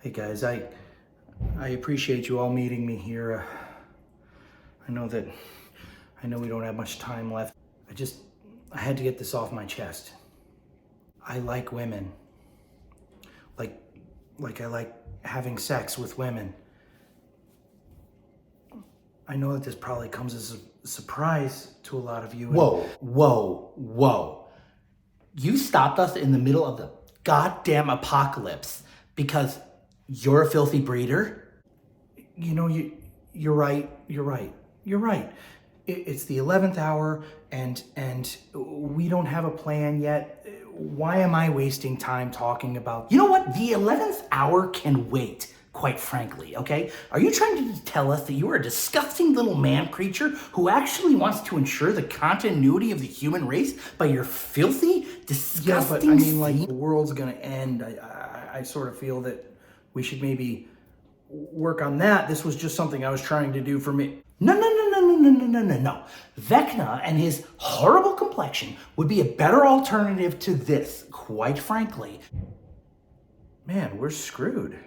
Hey guys, I appreciate you all meeting me here. I know we don't have much time left. I had to get this off my chest. I like women. Like I like having sex with women. I know that this probably comes as a surprise to a lot of you. Whoa. You stopped us in the middle of the goddamn apocalypse because you're a filthy breeder? You know, you're right. It's the 11th hour and we don't have a plan yet. Why am I wasting time talking about... You know what? The 11th hour can wait, quite frankly, okay? Are you trying to tell us that you are a disgusting little man creature who actually wants to ensure the continuity of the human race by your filthy, disgusting... Yeah, but I mean, like, the world's gonna end. I sort of feel that we should maybe work on that. This was just something I was trying to do for me. No. Vecna and his horrible complexion would be a better alternative to this, quite frankly. Man, we're screwed.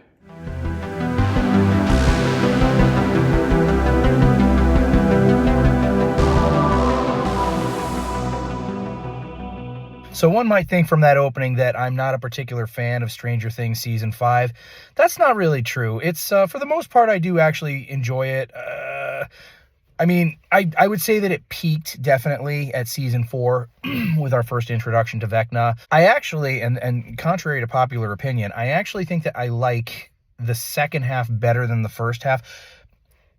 So one might think from that opening that I'm not a particular fan of Stranger Things Season 5. That's not really true. It's, for the most part, I do actually enjoy it. I mean, I would say that it peaked definitely at Season 4 with our first introduction to Vecna. I actually, and contrary to popular opinion, I actually think that I like the second half better than the first half.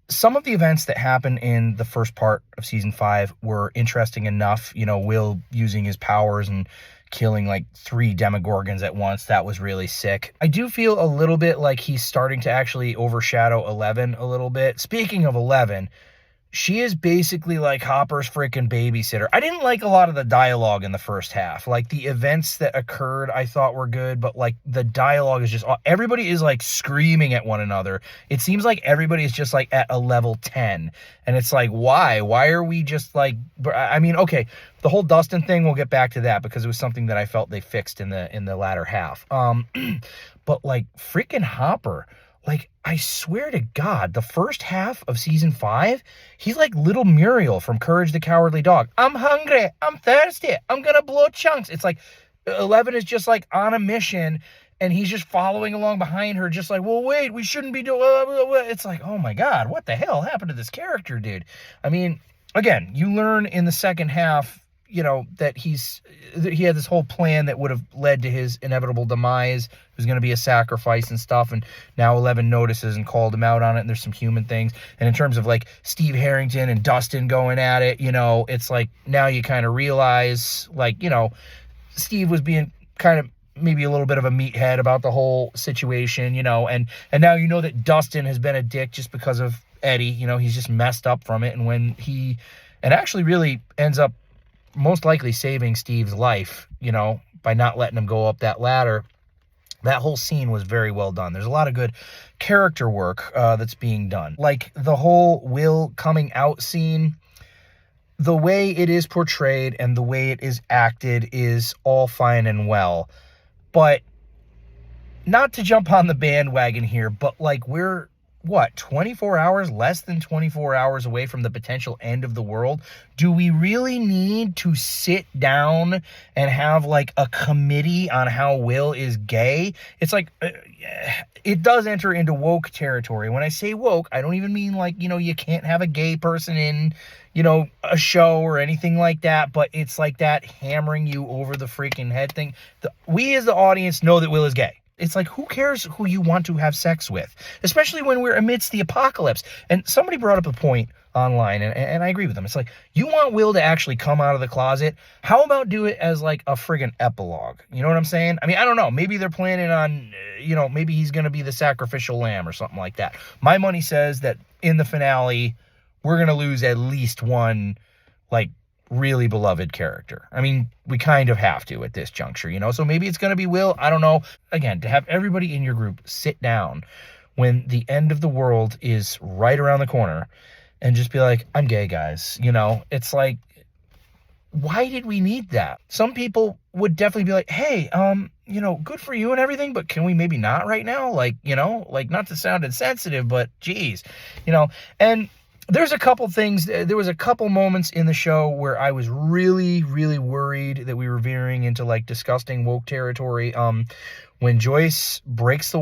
Some of the events that happen in the first part of Season 5 were interesting enough. You know, Will using his powers and killing like 3 Demogorgons at once. That was really sick. I do feel a little bit like he's starting to actually overshadow Eleven a little bit. Speaking of Eleven, she is basically like Hopper's freaking babysitter. I didn't like a lot of the dialogue in the first half. Like, the events that occurred I thought were good, but like the dialogue is just... everybody is like screaming at one another. It seems like everybody is just like at a level 10. And it's like, why? Why are we just like... I mean, okay, the whole Dustin thing, we'll get back to that because it was something that I felt they fixed in the latter half. But like freaking Hopper... Like, I swear to God, the first half of Season 5, he's like little Muriel from Courage the Cowardly Dog. I'm hungry. I'm thirsty. I'm going to blow chunks. It's like Eleven is just like on a mission and he's just following along behind her just like, well, wait, we shouldn't be doing... It's like, oh my God, what the hell happened to this character, dude? I mean, again, you learn in the second half, you know, that he had this whole plan that would have led to his inevitable demise. It was going to be a sacrifice and stuff, and now Eleven notices and called him out on it, and there's some human things. And in terms of like Steve Harrington and Dustin going at it, you know, it's like now you kind of realize, like, you know, Steve was being kind of maybe a little bit of a meathead about the whole situation, you know, and now you know that Dustin has been a dick just because of Eddie. You know, he's just messed up from it, and when he... and actually really ends up most likely saving Steve's life, you know, by not letting him go up that ladder. That whole scene was very well done. There's a lot of good character work that's being done. Like the whole Will coming out scene, the way it is portrayed and the way it is acted is all fine and well. But not to jump on the bandwagon here, but like we're... what, 24 hours, less than 24 hours away from the potential end of the world? Do we really need to sit down and have like a committee on how Will is gay? It's like, it does enter into woke territory. When I say woke, I don't even mean like, you know, you can't have a gay person in, you know, a show or anything like that, but it's like that hammering you over the freaking head thing. We as the audience know that Will is gay. It's like, who cares who you want to have sex with? Especially when we're amidst the apocalypse. And somebody brought up a point online, and I agree with them. It's like, you want Will to actually come out of the closet? How about do it as like a friggin' epilogue? You know what I'm saying? I mean, I don't know. Maybe they're planning on, you know, maybe he's going to be the sacrificial lamb or something like that. My money says that in the finale, we're going to lose at least one, like, really beloved character. I mean, we kind of have to at this juncture, you know? So maybe it's going to be Will. I don't know. Again, to have everybody in your group sit down when the end of the world is right around the corner and just be like, I'm gay, guys. You know, it's like, why did we need that? Some people would definitely be like, hey, good for you and everything, but can we maybe not right now? Like, not to sound insensitive, but geez, and there's a couple things, there was a couple moments in the show where I was really, really worried that we were veering into like disgusting woke territory. When Joyce breaks the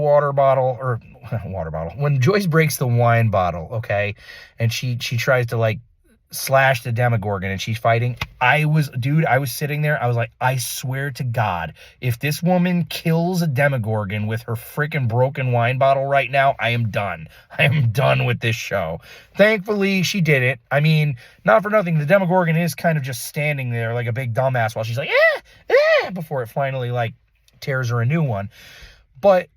when Joyce breaks the wine bottle, okay, and she tries to like slash the Demogorgon and she's fighting, I was sitting there, I was like, I swear to God, if this woman kills a Demogorgon with her freaking broken wine bottle right now, I am done. I am done with this show. Thankfully, she didn't. I mean, not for nothing, the Demogorgon is kind of just standing there like a big dumbass while she's like, before it finally like tears her a new one. But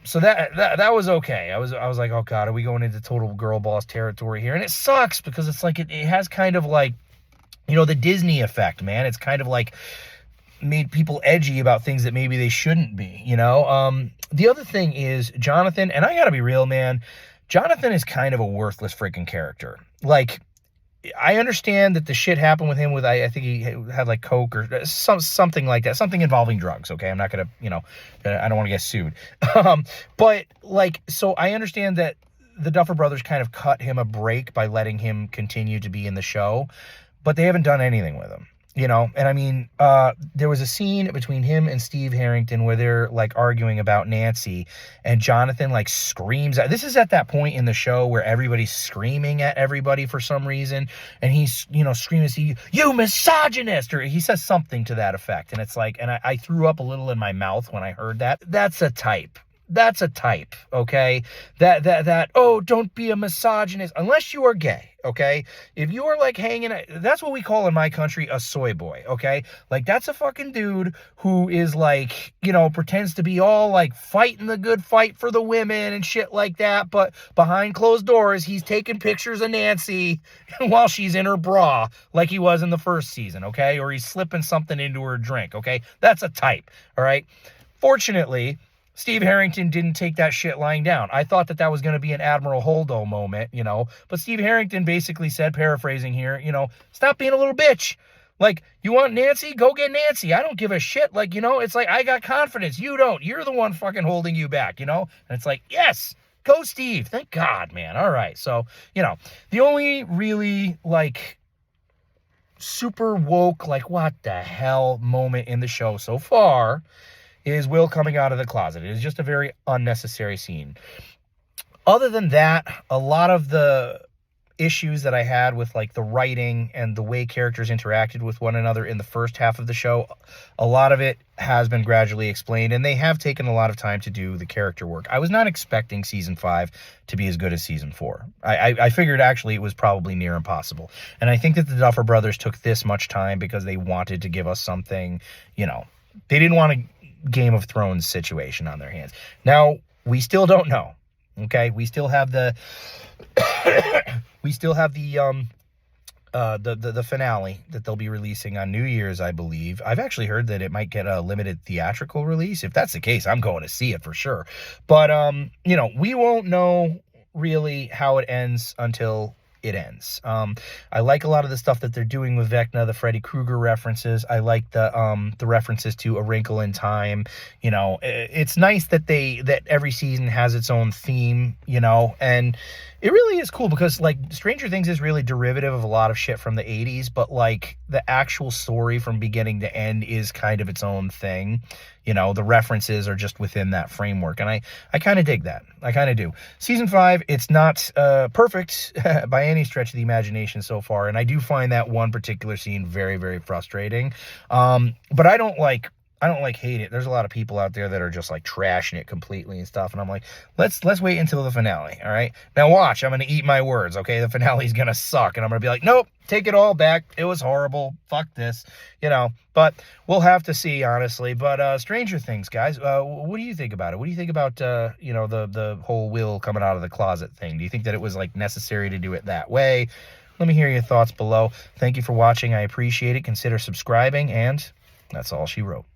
so that was okay. I was like, oh God, are we going into total girl boss territory here? And it sucks because it's like, it has kind of like, the Disney effect, man. It's kind of like made people edgy about things that maybe they shouldn't be, The other thing is Jonathan, and I gotta be real, man, Jonathan is kind of a worthless freaking character. Like, I understand that the shit happened with him with, I think he had like coke or something like that, something involving drugs. Okay. I'm not going to, I don't want to get sued. But like, so I understand that the Duffer Brothers kind of cut him a break by letting him continue to be in the show, but they haven't done anything with him. And I mean, there was a scene between him and Steve Harrington where they're like arguing about Nancy, and Jonathan like screams this is at that point in the show where everybody's screaming at everybody for some reason, and he's, screaming, you misogynist, or he says something to that effect. And it's like, and I threw up a little in my mouth when I heard that. That's a type, okay? That, oh, don't be a misogynist, unless you are gay, okay? If you are like that's what we call in my country a soy boy, okay? Like, that's a fucking dude who is like, pretends to be all like fighting the good fight for the women and shit like that, but behind closed doors, he's taking pictures of Nancy while she's in her bra, like he was in the first season, okay? Or he's slipping something into her drink, okay? That's a type, all right? Fortunately, Steve Harrington didn't take that shit lying down. I thought that was going to be an Admiral Holdo moment, but Steve Harrington basically said, paraphrasing here, stop being a little bitch. Like, you want Nancy? Go get Nancy. I don't give a shit. Like, it's like, I got confidence. You don't. You're the one fucking holding you back, And it's like, yes, go Steve. Thank God, man. All right. So, the only really like super woke, like what the hell moment in the show so far is Will coming out of the closet. It is just a very unnecessary scene. Other than that, a lot of the issues that I had with like the writing and the way characters interacted with one another in the first half of the show, a lot of it has been gradually explained, and they have taken a lot of time to do the character work. I was not expecting season 5 to be as good as season 4. I figured actually it was probably near impossible. And I think that the Duffer Brothers took this much time because they wanted to give us something, they didn't want to Game of Thrones situation on their hands. Now, we still don't know. Okay? We still have the finale that they'll be releasing on New Year's, I believe. I've actually heard that it might get a limited theatrical release. If that's the case, I'm going to see it for sure. But we won't know really how it ends until it ends. I like a lot of the stuff that they're doing with Vecna, the Freddy Krueger references. I like the references to A Wrinkle in Time. It's nice that every season has its own theme, and it really is cool because like Stranger Things is really derivative of a lot of shit from the 80s, but like the actual story from beginning to end is kind of its own thing. The references are just within that framework, and I kind of dig that. I kind of do. Season 5, it's not perfect by any stretch of the imagination so far, and I do find that one particular scene very, very frustrating. But I don't hate it. There's a lot of people out there that are just like trashing it completely and stuff, and I'm like, let's wait until the finale, all right? Now watch, I'm going to eat my words, okay? The finale's going to suck, and I'm going to be like, nope, take it all back. It was horrible. Fuck this, but we'll have to see, honestly. But Stranger Things, guys, what do you think about it? What do you think about, the whole Will coming out of the closet thing? Do you think that it was like necessary to do it that way? Let me hear your thoughts below. Thank you for watching. I appreciate it. Consider subscribing, and that's all she wrote.